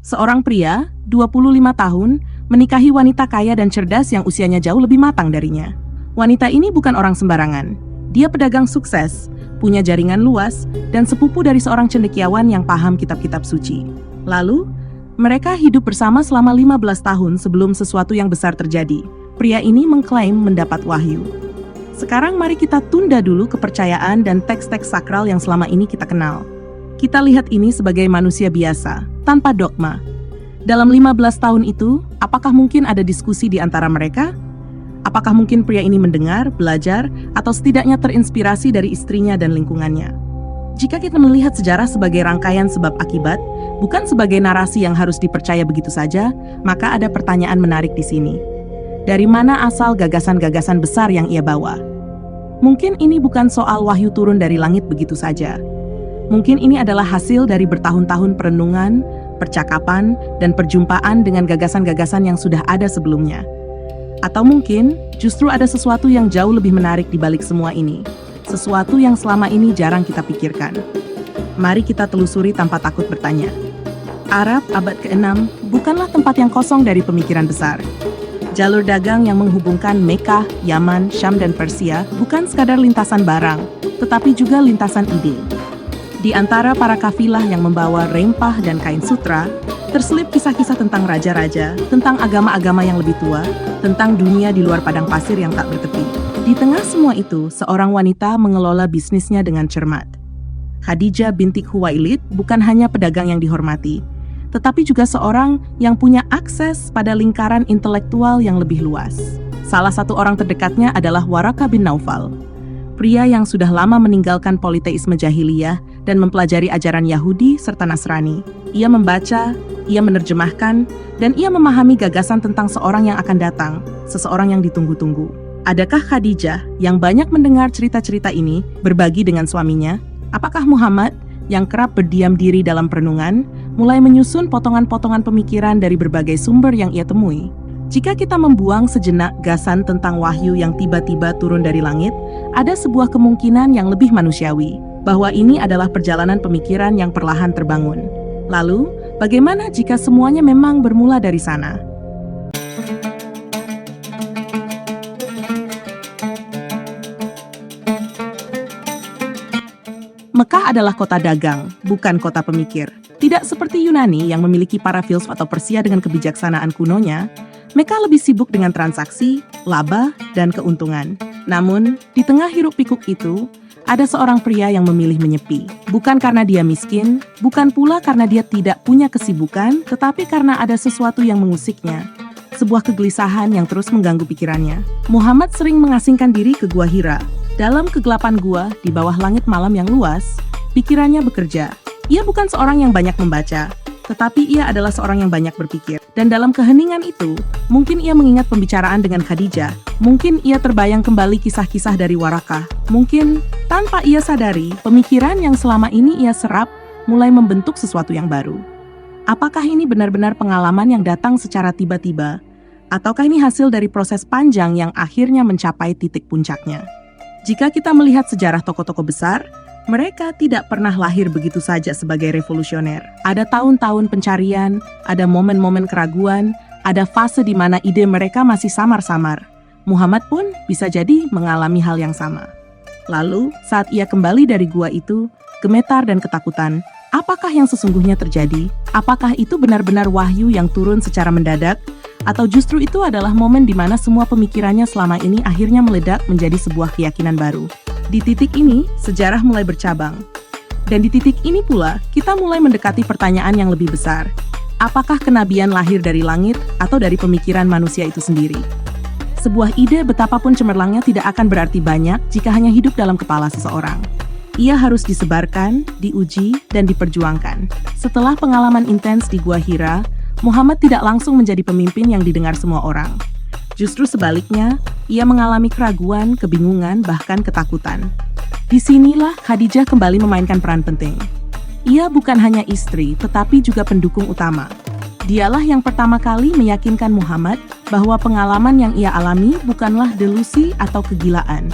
Seorang pria, 25 tahun, menikahi wanita kaya dan cerdas yang usianya jauh lebih matang darinya. Wanita ini bukan orang sembarangan. Dia pedagang sukses, punya jaringan luas, dan sepupu dari seorang cendekiawan yang paham kitab-kitab suci. Lalu, mereka hidup bersama selama 15 tahun sebelum sesuatu yang besar terjadi. Pria ini mengklaim mendapat wahyu. Sekarang mari kita tunda dulu kepercayaan dan teks-teks sakral yang selama ini kita kenal. Kita lihat ini sebagai manusia biasa, tanpa dogma. Dalam 15 tahun itu, apakah mungkin ada diskusi di antara mereka? Apakah mungkin pria ini mendengar, belajar, atau setidaknya terinspirasi dari istrinya dan lingkungannya? Jika kita melihat sejarah sebagai rangkaian sebab akibat, bukan sebagai narasi yang harus dipercaya begitu saja, maka ada pertanyaan menarik di sini. Dari mana asal gagasan-gagasan besar yang ia bawa? Mungkin ini bukan soal wahyu turun dari langit begitu saja. Mungkin ini adalah hasil dari bertahun-tahun perenungan, percakapan, dan perjumpaan dengan gagasan-gagasan yang sudah ada sebelumnya. Atau mungkin justru ada sesuatu yang jauh lebih menarik di balik semua ini. Sesuatu yang selama ini jarang kita pikirkan. Mari kita telusuri tanpa takut bertanya. Arab abad ke-6 bukanlah tempat yang kosong dari pemikiran besar. Jalur dagang yang menghubungkan Mekah, Yaman, Syam, dan Persia bukan sekadar lintasan barang, tetapi juga lintasan ide. Di antara para kafilah yang membawa rempah dan kain sutra, terselip kisah-kisah tentang raja-raja, tentang agama-agama yang lebih tua, tentang dunia di luar padang pasir yang tak bertepi. Di tengah semua itu, seorang wanita mengelola bisnisnya dengan cermat. Khadijah binti Khuwailid bukan hanya pedagang yang dihormati, tetapi juga seorang yang punya akses pada lingkaran intelektual yang lebih luas. Salah satu orang terdekatnya adalah Waraka bin Naufal, pria yang sudah lama meninggalkan politeisme jahiliyah dan mempelajari ajaran Yahudi serta Nasrani. Ia membaca, ia menerjemahkan, dan ia memahami gagasan tentang seorang yang akan datang, seseorang yang ditunggu-tunggu. Adakah Khadijah, yang banyak mendengar cerita-cerita ini, berbagi dengan suaminya? Apakah Muhammad, yang kerap berdiam diri dalam perenungan, mulai menyusun potongan-potongan pemikiran dari berbagai sumber yang ia temui? Jika kita membuang sejenak gasan tentang wahyu yang tiba-tiba turun dari langit, ada sebuah kemungkinan yang lebih manusiawi, bahwa ini adalah perjalanan pemikiran yang perlahan terbangun. Lalu, bagaimana jika semuanya memang bermula dari sana? Mekah adalah kota dagang, bukan kota pemikir. Tidak seperti Yunani yang memiliki para filsuf atau Persia dengan kebijaksanaan kunonya, Mekah lebih sibuk dengan transaksi, laba, dan keuntungan. Namun, di tengah hiruk-pikuk itu, ada seorang pria yang memilih menyepi. Bukan karena dia miskin, bukan pula karena dia tidak punya kesibukan, tetapi karena ada sesuatu yang mengusiknya. Sebuah kegelisahan yang terus mengganggu pikirannya. Muhammad sering mengasingkan diri ke Gua Hira. Dalam kegelapan gua, di bawah langit malam yang luas, pikirannya bekerja. Ia bukan seorang yang banyak membaca, tetapi ia adalah seorang yang banyak berpikir. Dan dalam keheningan itu, mungkin ia mengingat pembicaraan dengan Khadijah. Mungkin ia terbayang kembali kisah-kisah dari Warakah. Mungkin, tanpa ia sadari, pemikiran yang selama ini ia serap mulai membentuk sesuatu yang baru. Apakah ini benar-benar pengalaman yang datang secara tiba-tiba? Ataukah ini hasil dari proses panjang yang akhirnya mencapai titik puncaknya? Jika kita melihat sejarah tokoh-tokoh besar, mereka tidak pernah lahir begitu saja sebagai revolusioner. Ada tahun-tahun pencarian, ada momen-momen keraguan, ada fase di mana ide mereka masih samar-samar. Muhammad pun bisa jadi mengalami hal yang sama. Lalu, saat ia kembali dari gua itu, gemetar dan ketakutan, apakah yang sesungguhnya terjadi? Apakah itu benar-benar wahyu yang turun secara mendadak? Atau justru itu adalah momen di mana semua pemikirannya selama ini akhirnya meledak menjadi sebuah keyakinan baru? Di titik ini, sejarah mulai bercabang. Dan di titik ini pula, kita mulai mendekati pertanyaan yang lebih besar. Apakah kenabian lahir dari langit atau dari pemikiran manusia itu sendiri? Sebuah ide betapapun cemerlangnya tidak akan berarti banyak jika hanya hidup dalam kepala seseorang. Ia harus disebarkan, diuji, dan diperjuangkan. Setelah pengalaman intens di Gua Hira, Muhammad tidak langsung menjadi pemimpin yang didengar semua orang. Justru sebaliknya, ia mengalami keraguan, kebingungan, bahkan ketakutan. Disinilah Khadijah kembali memainkan peran penting. Ia bukan hanya istri, tetapi juga pendukung utama. Dialah yang pertama kali meyakinkan Muhammad bahwa pengalaman yang ia alami bukanlah delusi atau kegilaan.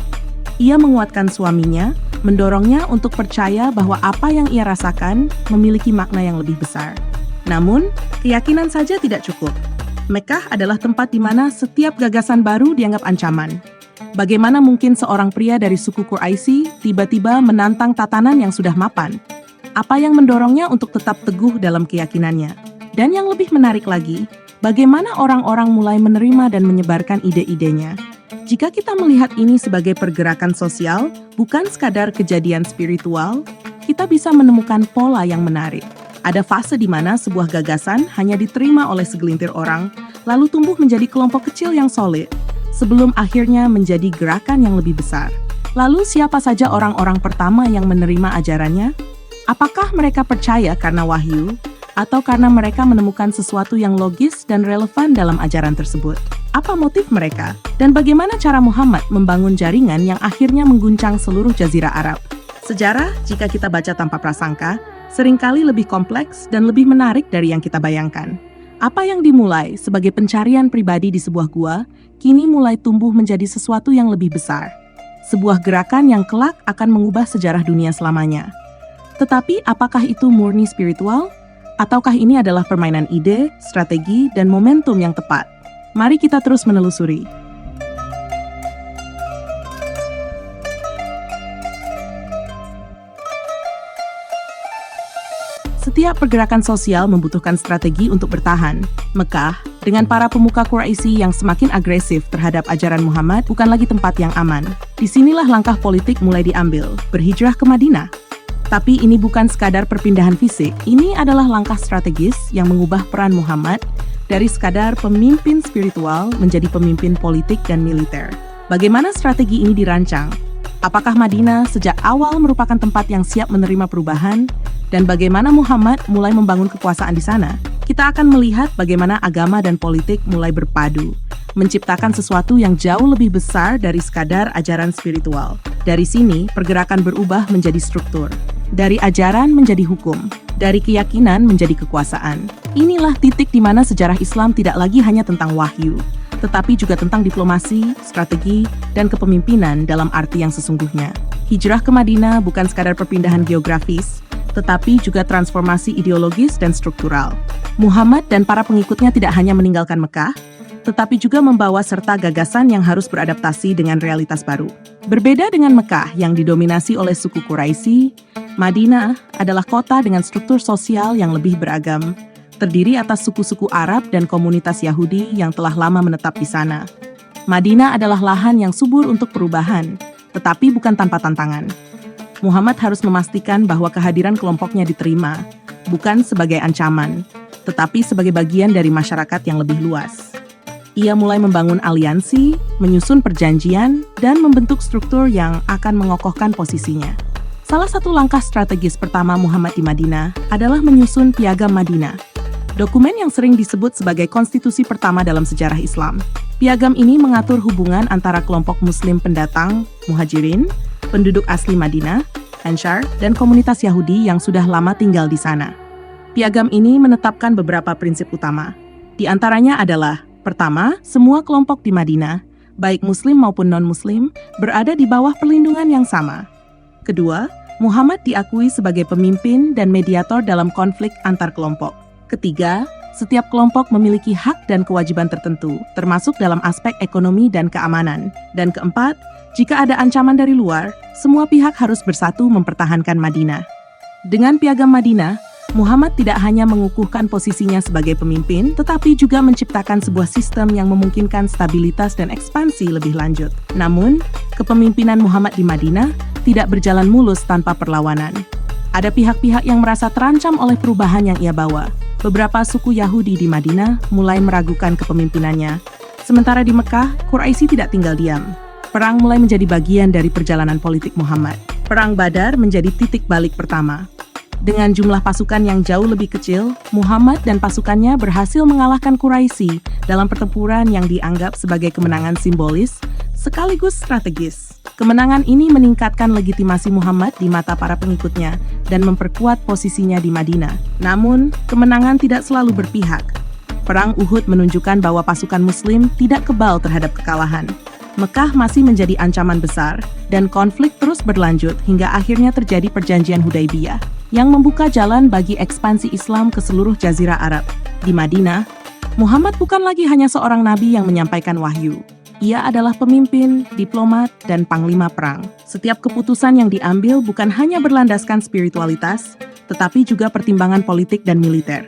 Ia menguatkan suaminya, mendorongnya untuk percaya bahwa apa yang ia rasakan memiliki makna yang lebih besar. Namun, Keyakinan saja tidak cukup. Mekah adalah tempat di mana setiap gagasan baru dianggap ancaman. Bagaimana mungkin seorang pria dari suku Quraisy tiba-tiba menantang tatanan yang sudah mapan? Apa yang mendorongnya untuk tetap teguh dalam keyakinannya? Dan yang lebih menarik lagi, bagaimana orang-orang mulai menerima dan menyebarkan ide-idenya? Jika kita melihat ini sebagai pergerakan sosial, bukan sekadar kejadian spiritual, kita bisa menemukan pola yang menarik. Ada fase di mana sebuah gagasan hanya diterima oleh segelintir orang, lalu tumbuh menjadi kelompok kecil yang solid, sebelum akhirnya menjadi gerakan yang lebih besar. Lalu siapa saja orang-orang pertama yang menerima ajarannya? Apakah mereka percaya karena wahyu, atau karena mereka menemukan sesuatu yang logis dan relevan dalam ajaran tersebut? Apa motif mereka? Dan bagaimana cara Muhammad membangun jaringan yang akhirnya mengguncang seluruh jazirah Arab? Sejarah, jika kita baca tanpa prasangka, seringkali lebih kompleks dan lebih menarik dari yang kita bayangkan. Apa yang dimulai sebagai pencarian pribadi di sebuah gua, kini mulai tumbuh menjadi sesuatu yang lebih besar. Sebuah gerakan yang kelak akan mengubah sejarah dunia selamanya. Tetapi apakah itu murni spiritual? Ataukah ini adalah permainan ide, strategi, dan momentum yang tepat? Mari kita terus menelusuri. Setiap pergerakan sosial membutuhkan strategi untuk bertahan. Mekah, dengan para pemuka Quraisy yang semakin agresif terhadap ajaran Muhammad, bukan lagi tempat yang aman. Disinilah langkah politik mulai diambil, berhijrah ke Madinah. Tapi ini bukan sekadar perpindahan fisik, ini adalah langkah strategis yang mengubah peran Muhammad dari sekadar pemimpin spiritual menjadi pemimpin politik dan militer. Bagaimana strategi ini dirancang? Apakah Madinah sejak awal merupakan tempat yang siap menerima perubahan? Dan bagaimana Muhammad mulai membangun kekuasaan di sana? Kita akan melihat bagaimana agama dan politik mulai berpadu, menciptakan sesuatu yang jauh lebih besar dari sekadar ajaran spiritual. Dari sini, pergerakan berubah menjadi struktur. Dari ajaran menjadi hukum, dari keyakinan menjadi kekuasaan. Inilah titik di mana sejarah Islam tidak lagi hanya tentang wahyu, tetapi juga tentang diplomasi, strategi, dan kepemimpinan dalam arti yang sesungguhnya. Hijrah ke Madinah bukan sekadar perpindahan geografis, tetapi juga transformasi ideologis dan struktural. Muhammad dan para pengikutnya tidak hanya meninggalkan Mekah, tetapi juga membawa serta gagasan yang harus beradaptasi dengan realitas baru. Berbeda dengan Mekah yang didominasi oleh suku Quraisy, Madinah adalah kota dengan struktur sosial yang lebih beragam, terdiri atas suku-suku Arab dan komunitas Yahudi yang telah lama menetap di sana. Madinah adalah lahan yang subur untuk perubahan, tetapi bukan tanpa tantangan. Muhammad harus memastikan bahwa kehadiran kelompoknya diterima, bukan sebagai ancaman, tetapi sebagai bagian dari masyarakat yang lebih luas. Ia mulai membangun aliansi, menyusun perjanjian, dan membentuk struktur yang akan mengokohkan posisinya. Salah satu langkah strategis pertama Muhammad di Madinah adalah menyusun Piagam Madinah, dokumen yang sering disebut sebagai konstitusi pertama dalam sejarah Islam. Piagam ini mengatur hubungan antara kelompok Muslim pendatang, Muhajirin, penduduk asli Madinah, Anshar, dan komunitas Yahudi yang sudah lama tinggal di sana. Piagam ini menetapkan beberapa prinsip utama. Di antaranya adalah: pertama, semua kelompok di Madinah, baik Muslim maupun non-Muslim, berada di bawah perlindungan yang sama. Kedua, Muhammad diakui sebagai pemimpin dan mediator dalam konflik antar kelompok. Ketiga, setiap kelompok memiliki hak dan kewajiban tertentu, termasuk dalam aspek ekonomi dan keamanan. Dan keempat, jika ada ancaman dari luar, semua pihak harus bersatu mempertahankan Madinah. Dengan Piagam Madinah, Muhammad tidak hanya mengukuhkan posisinya sebagai pemimpin, tetapi juga menciptakan sebuah sistem yang memungkinkan stabilitas dan ekspansi lebih lanjut. Namun, kepemimpinan Muhammad di Madinah tidak berjalan mulus tanpa perlawanan. Ada pihak-pihak yang merasa terancam oleh perubahan yang ia bawa. Beberapa suku Yahudi di Madinah mulai meragukan kepemimpinannya. Sementara di Mekah, Quraisy tidak tinggal diam. Perang mulai menjadi bagian dari perjalanan politik Muhammad. Perang Badar menjadi titik balik pertama. Dengan jumlah pasukan yang jauh lebih kecil, Muhammad dan pasukannya berhasil mengalahkan Quraisy dalam pertempuran yang dianggap sebagai kemenangan simbolis sekaligus strategis. Kemenangan ini meningkatkan legitimasi Muhammad di mata para pengikutnya dan memperkuat posisinya di Madinah. Namun, kemenangan tidak selalu berpihak. Perang Uhud menunjukkan bahwa pasukan Muslim tidak kebal terhadap kekalahan. Mekah masih menjadi ancaman besar, dan konflik terus berlanjut hingga akhirnya terjadi Perjanjian Hudaibiyah, yang membuka jalan bagi ekspansi Islam ke seluruh Jazirah Arab. Di Madinah, Muhammad bukan lagi hanya seorang nabi yang menyampaikan wahyu. Ia adalah pemimpin, diplomat, dan panglima perang. Setiap keputusan yang diambil bukan hanya berlandaskan spiritualitas, tetapi juga pertimbangan politik dan militer.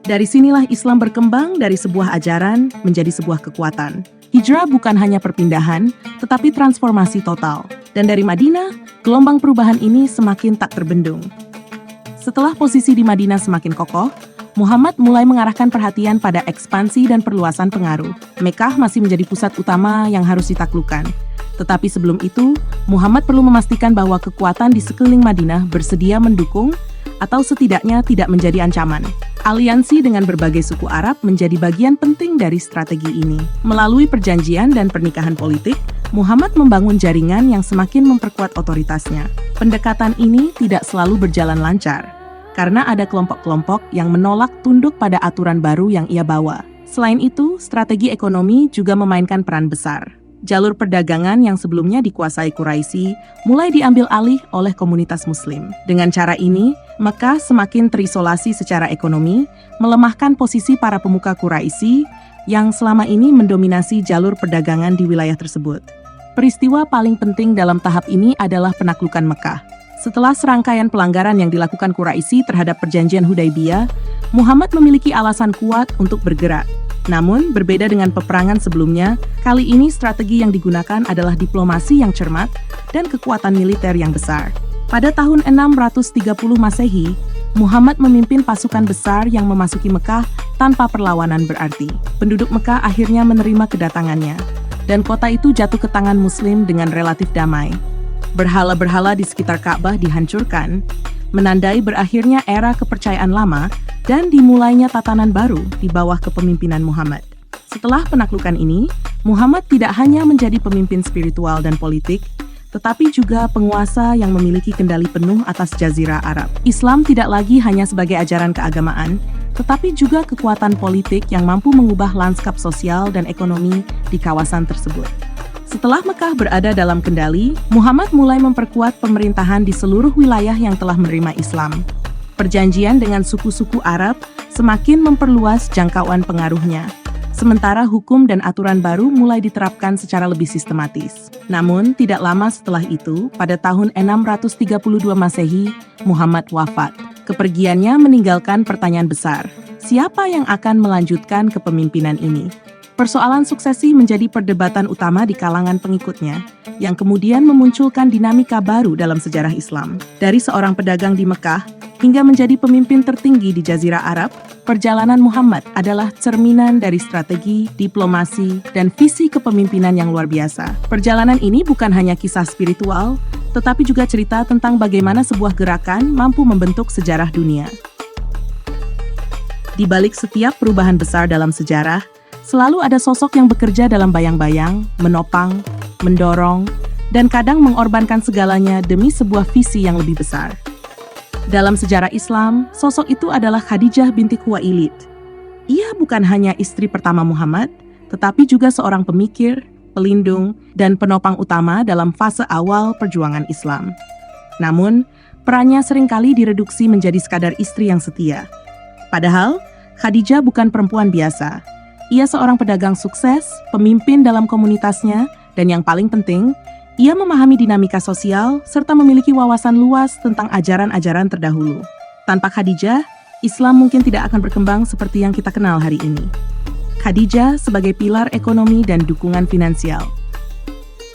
Dari sinilah Islam berkembang dari sebuah ajaran menjadi sebuah kekuatan. Hijrah bukan hanya perpindahan, tetapi transformasi total. Dan dari Madinah, gelombang perubahan ini semakin tak terbendung. Setelah posisi di Madinah semakin kokoh, Muhammad mulai mengarahkan perhatian pada ekspansi dan perluasan pengaruh. Mekah masih menjadi pusat utama yang harus ditaklukkan. Tetapi sebelum itu, Muhammad perlu memastikan bahwa kekuatan di sekeliling Madinah bersedia mendukung atau setidaknya tidak menjadi ancaman. Aliansi dengan berbagai suku Arab menjadi bagian penting dari strategi ini. Melalui perjanjian dan pernikahan politik, Muhammad membangun jaringan yang semakin memperkuat otoritasnya. Pendekatan ini tidak selalu berjalan lancar, karena ada kelompok-kelompok yang menolak tunduk pada aturan baru yang ia bawa. Selain itu, strategi ekonomi juga memainkan peran besar. Jalur perdagangan yang sebelumnya dikuasai Quraisy mulai diambil alih oleh komunitas Muslim. Dengan cara ini, Mekah semakin terisolasi secara ekonomi, melemahkan posisi para pemuka Quraisy yang selama ini mendominasi jalur perdagangan di wilayah tersebut. Peristiwa paling penting dalam tahap ini adalah penaklukan Mekah. Setelah serangkaian pelanggaran yang dilakukan Quraisy terhadap perjanjian Hudaibiyah, Muhammad memiliki alasan kuat untuk bergerak. Namun, berbeda dengan peperangan sebelumnya, kali ini strategi yang digunakan adalah diplomasi yang cermat dan kekuatan militer yang besar. Pada tahun 630 Masehi, Muhammad memimpin pasukan besar yang memasuki Mekah tanpa perlawanan berarti. Penduduk Mekah akhirnya menerima kedatangannya, dan kota itu jatuh ke tangan Muslim dengan relatif damai. Berhala-berhala di sekitar Ka'bah dihancurkan, menandai berakhirnya era kepercayaan lama dan dimulainya tatanan baru di bawah kepemimpinan Muhammad. Setelah penaklukan ini, Muhammad tidak hanya menjadi pemimpin spiritual dan politik, tetapi juga penguasa yang memiliki kendali penuh atas Jazirah Arab. Islam tidak lagi hanya sebagai ajaran keagamaan, tetapi juga kekuatan politik yang mampu mengubah lanskap sosial dan ekonomi di kawasan tersebut. Setelah Mekah berada dalam kendali, Muhammad mulai memperkuat pemerintahan di seluruh wilayah yang telah menerima Islam. Perjanjian dengan suku-suku Arab semakin memperluas jangkauan pengaruhnya, sementara hukum dan aturan baru mulai diterapkan secara lebih sistematis. Namun, tidak lama setelah itu, pada tahun 632 Masehi, Muhammad wafat. Kepergiannya meninggalkan pertanyaan besar, siapa yang akan melanjutkan kepemimpinan ini? Persoalan suksesi menjadi perdebatan utama di kalangan pengikutnya, yang kemudian memunculkan dinamika baru dalam sejarah Islam. Dari seorang pedagang di Mekah, hingga menjadi pemimpin tertinggi di Jazirah Arab, perjalanan Muhammad adalah cerminan dari strategi, diplomasi, dan visi kepemimpinan yang luar biasa. Perjalanan ini bukan hanya kisah spiritual, tetapi juga cerita tentang bagaimana sebuah gerakan mampu membentuk sejarah dunia. Di balik setiap perubahan besar dalam sejarah, selalu ada sosok yang bekerja dalam bayang-bayang, menopang, mendorong, dan kadang mengorbankan segalanya demi sebuah visi yang lebih besar. Dalam sejarah Islam, sosok itu adalah Khadijah binti Khuwailid. Ia bukan hanya istri pertama Muhammad, tetapi juga seorang pemikir, pelindung, dan penopang utama dalam fase awal perjuangan Islam. Namun, perannya seringkali direduksi menjadi sekadar istri yang setia. Padahal, Khadijah bukan perempuan biasa. Ia seorang pedagang sukses, pemimpin dalam komunitasnya, dan yang paling penting, ia memahami dinamika sosial serta memiliki wawasan luas tentang ajaran-ajaran terdahulu. Tanpa Khadijah, Islam mungkin tidak akan berkembang seperti yang kita kenal hari ini. Khadijah sebagai pilar ekonomi dan dukungan finansial.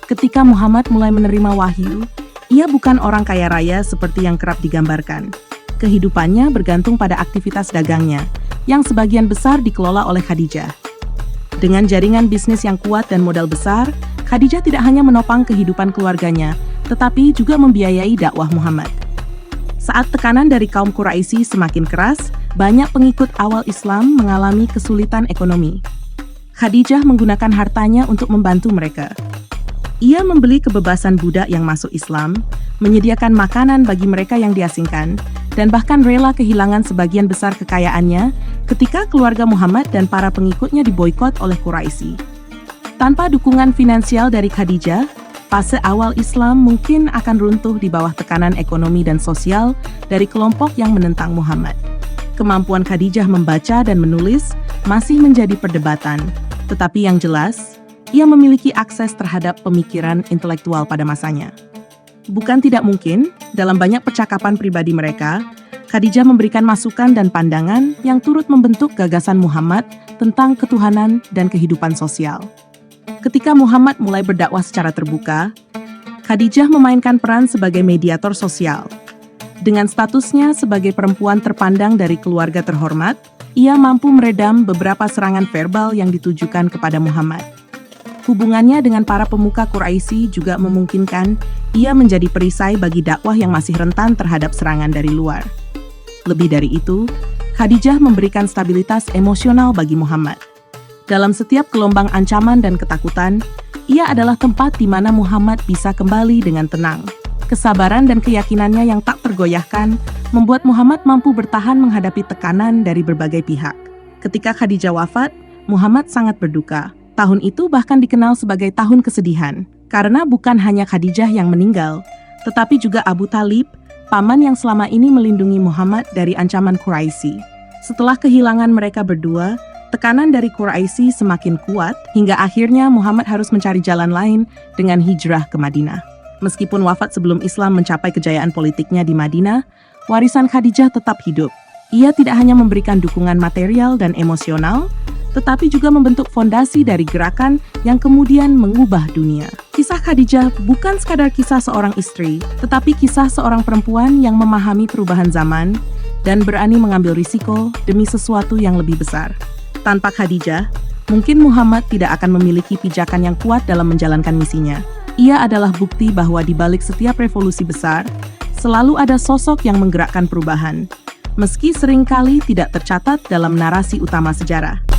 Ketika Muhammad mulai menerima wahyu, ia bukan orang kaya raya seperti yang kerap digambarkan. Kehidupannya bergantung pada aktivitas dagangnya, yang sebagian besar dikelola oleh Khadijah. Dengan jaringan bisnis yang kuat dan modal besar, Khadijah tidak hanya menopang kehidupan keluarganya, tetapi juga membiayai dakwah Muhammad. Saat tekanan dari kaum Quraisy semakin keras, banyak pengikut awal Islam mengalami kesulitan ekonomi. Khadijah menggunakan hartanya untuk membantu mereka. Ia membeli kebebasan budak yang masuk Islam, menyediakan makanan bagi mereka yang diasingkan, dan bahkan rela kehilangan sebagian besar kekayaannya ketika keluarga Muhammad dan para pengikutnya diboikot oleh Quraisy. Tanpa dukungan finansial dari Khadijah, fase awal Islam mungkin akan runtuh di bawah tekanan ekonomi dan sosial dari kelompok yang menentang Muhammad. kemampuan Khadijah membaca dan menulis masih menjadi perdebatan. Tetapi yang jelas, ia memiliki akses terhadap pemikiran intelektual pada masanya. Bukan tidak mungkin, dalam banyak percakapan pribadi mereka, Khadijah memberikan masukan dan pandangan yang turut membentuk gagasan Muhammad tentang ketuhanan dan kehidupan sosial. Ketika Muhammad mulai berdakwah secara terbuka, Khadijah memainkan peran sebagai mediator sosial. Dengan statusnya sebagai perempuan terpandang dari keluarga terhormat, ia mampu meredam beberapa serangan verbal yang ditujukan kepada Muhammad. Hubungannya dengan para pemuka Quraisy juga memungkinkan ia menjadi perisai bagi dakwah yang masih rentan terhadap serangan dari luar. Lebih dari itu, Khadijah memberikan stabilitas emosional bagi Muhammad. Dalam setiap gelombang ancaman dan ketakutan, ia adalah tempat di mana Muhammad bisa kembali dengan tenang. Kesabaran dan keyakinannya yang tak tergoyahkan membuat Muhammad mampu bertahan menghadapi tekanan dari berbagai pihak. Ketika Khadijah wafat, Muhammad sangat berduka. Tahun itu bahkan dikenal sebagai tahun kesedihan, karena bukan hanya Khadijah yang meninggal, tetapi juga Abu Thalib, paman yang selama ini melindungi Muhammad dari ancaman Quraisy. Setelah kehilangan mereka berdua, tekanan dari Quraisy semakin kuat, hingga akhirnya Muhammad harus mencari jalan lain dengan hijrah ke Madinah. Meskipun wafat sebelum Islam mencapai kejayaan politiknya di Madinah, warisan Khadijah tetap hidup. Ia tidak hanya memberikan dukungan material dan emosional, tetapi juga membentuk fondasi dari gerakan yang kemudian mengubah dunia. Kisah Khadijah bukan sekadar kisah seorang istri, tetapi kisah seorang perempuan yang memahami perubahan zaman dan berani mengambil risiko demi sesuatu yang lebih besar. Tanpa Khadijah, mungkin Muhammad tidak akan memiliki pijakan yang kuat dalam menjalankan misinya. Ia adalah bukti bahwa di balik setiap revolusi besar, selalu ada sosok yang menggerakkan perubahan, meski seringkali tidak tercatat dalam narasi utama sejarah.